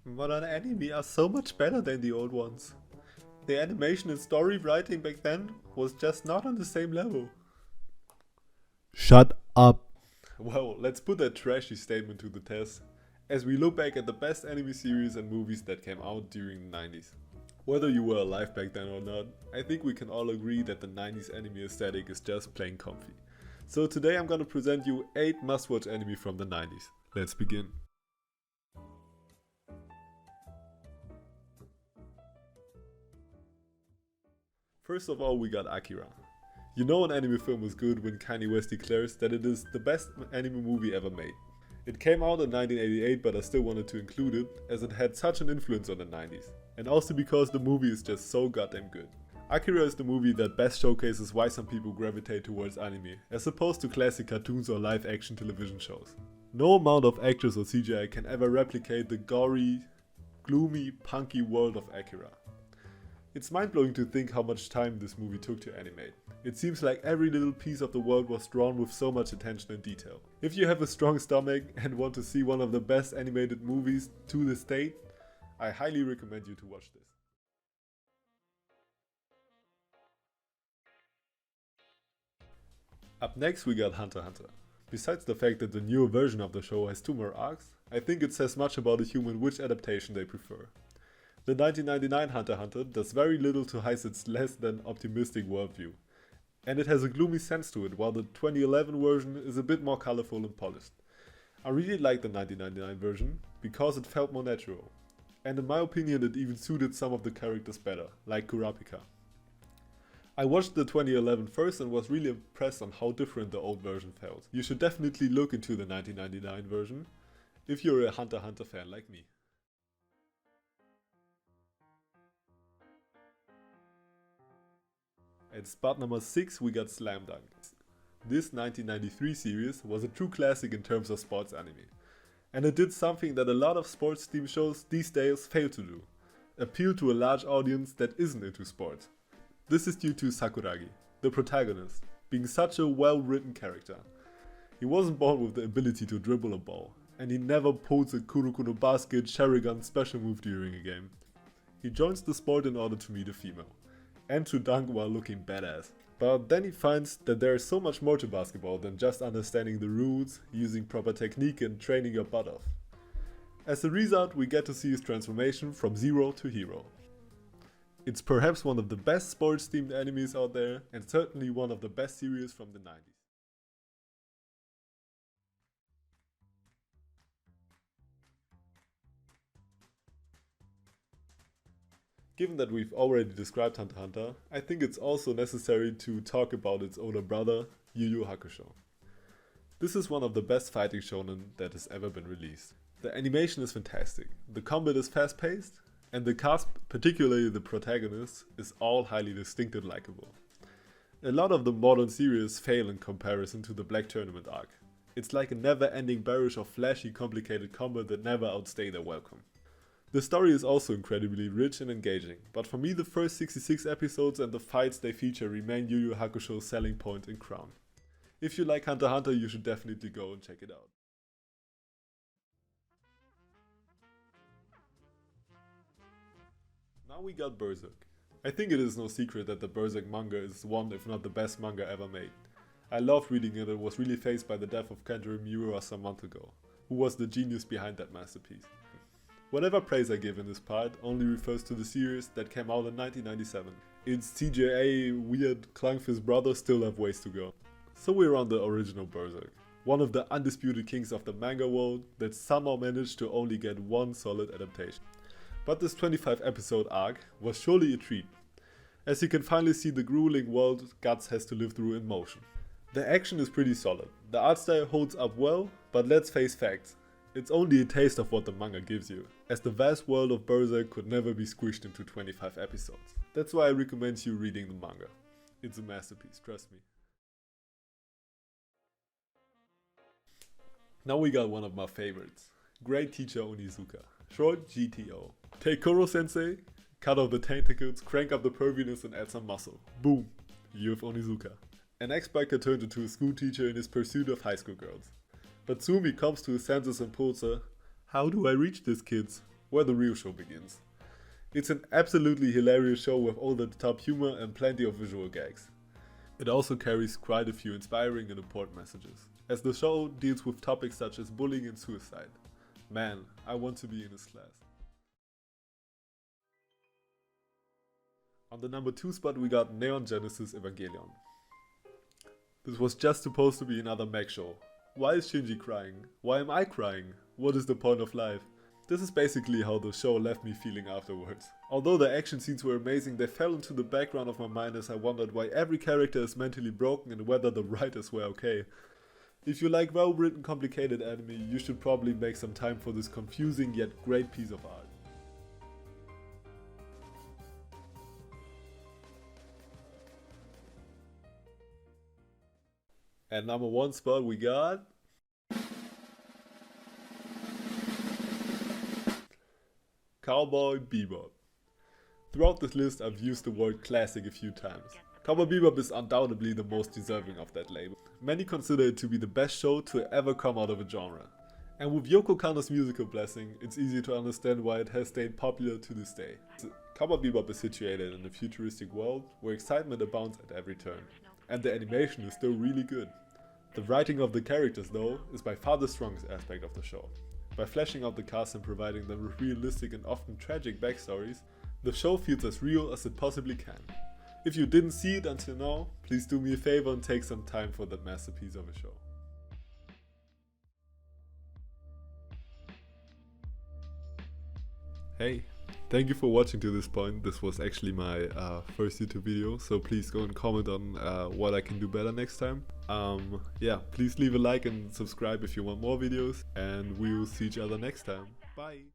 Modern anime are so much better than the old ones. The animation and story writing back then was just not on the same level. Shut up. Well, let's put that trashy statement to the test, as we look back at the best anime series and movies that came out during the 90s. Whether you were alive back then or not, I think we can all agree that the 90s anime aesthetic is just plain comfy. So today I'm gonna present you 8 must-watch anime from the 90s. Let's begin. First of all, we got Akira. You know an anime film is good when Kanye West declares that it is the best anime movie ever made. It came out in 1988, but I still wanted to include it as it had such an influence on the 90s. And also because the movie is just so goddamn good. Akira is the movie that best showcases why some people gravitate towards anime, as opposed to classic cartoons or live action television shows. No amount of actors or CGI can ever replicate the gory, gloomy, punky world of Akira. It's mind-blowing to think how much time this movie took to animate. It seems like every little piece of the world was drawn with so much attention and detail. If you have a strong stomach and want to see one of the best animated movies to this date, I highly recommend you to watch this. Up next we got Hunter x Hunter. Besides the fact that the newer version of the show has 2 more arcs, I think it says much about a human which adaptation they prefer. The 1999 Hunter x Hunter does very little to hide its less than optimistic worldview, and it has a gloomy sense to it, while the 2011 version is a bit more colorful and polished. I really like the 1999 version because it felt more natural, and in my opinion it even suited some of the characters better, like Kurapika. I watched the 2011 first and was really impressed on how different the old version felt. You should definitely look into the 1999 version if you're a Hunter x Hunter fan like me. At spot number 6 we got Slam Dunk. This 1993 series was a true classic in terms of sports anime. And it did something that a lot of sports team shows these days fail to do. Appeal to a large audience that isn't into sports. This is due to Sakuragi, the protagonist, being such a well-written character. He wasn't born with the ability to dribble a ball, and he never pulls a Kurokono basket Sharingan special move during a game. He joins the sport in order to meet a female, and to dunk while looking badass. But then he finds that there is so much more to basketball than just understanding the rules, using proper technique and training your butt off. As a result, we get to see his transformation from zero to hero. It's perhaps one of the best sports themed animes out there, and certainly one of the best series from the 90s. Given that we've already described Hunter x Hunter, I think it's also necessary to talk about its older brother, YuYu Hakusho. This is one of the best fighting shonen that has ever been released. The animation is fantastic, the combat is fast-paced, and the cast, particularly the protagonist, is all highly distinct and likable. A lot of the modern series fail in comparison to the Black Tournament arc. It's like a never-ending barrage of flashy, complicated combat that never outstay their welcome. The story is also incredibly rich and engaging, but for me the first 66 episodes and the fights they feature remain Yu Yu Hakusho's selling point and crown. If you like Hunter x Hunter, you should definitely go and check it out. Now we got Berserk. I think it is no secret that the Berserk manga is one if not the best manga ever made. I loved reading it and was really fazed by the death of Kenjiro Miura some months ago, who was the genius behind that masterpiece. Whatever praise I give in this part only refers to the series that came out in 1997. Its CGI weird Clunkfist brothers still have ways to go. So we're on the original Berserk, one of the undisputed kings of the manga world that somehow managed to only get one solid adaptation. But this 25 episode arc was surely a treat, as you can finally see the grueling world Guts has to live through in motion. The action is pretty solid, the art style holds up well, but let's face facts. It's only a taste of what the manga gives you, as the vast world of Berserk could never be squished into 25 episodes. That's why I recommend you reading the manga. It's a masterpiece, trust me. Now we got one of my favorites. Great Teacher Onizuka, short GTO. Take Koro Sensei, cut off the tentacles, crank up the perviness and add some muscle. Boom, you have Onizuka. An ex-biker turned into a school teacher in his pursuit of high school girls. But soon he comes to his senses and pulls a "how do I reach these kids?" where the real show begins. It's an absolutely hilarious show with over-the-top humor and plenty of visual gags. It also carries quite a few inspiring and important messages, as the show deals with topics such as bullying and suicide. Man, I want to be in his class. On the number 2 spot we got Neon Genesis Evangelion. This was just supposed to be another mech show. Why is Shinji crying? Why am I crying? What is the point of life? This is basically how the show left me feeling afterwards. Although the action scenes were amazing, they fell into the background of my mind as I wondered why every character is mentally broken and whether the writers were okay. If you like well-written complicated anime, you should probably make some time for this confusing yet great piece of art. At number 1 spot we got Cowboy Bebop. Throughout this list I've used the word classic a few times. Cowboy Bebop is undoubtedly the most deserving of that label. Many consider it to be the best show to ever come out of a genre. And with Yoko Kanno's musical blessing, it's easy to understand why it has stayed popular to this day. Cowboy Bebop is situated in a futuristic world where excitement abounds at every turn. And the animation is still really good. The writing of the characters though is by far the strongest aspect of the show. By fleshing out the cast and providing them with realistic and often tragic backstories, the show feels as real as it possibly can. If you didn't see it until now, please do me a favor and take some time for that masterpiece of a show. Hey, thank you for watching to this point. This was actually my first YouTube video, so please go and comment on what I can do better next time. Yeah, please leave a like and subscribe if you want more videos, and we will see each other next time. Bye!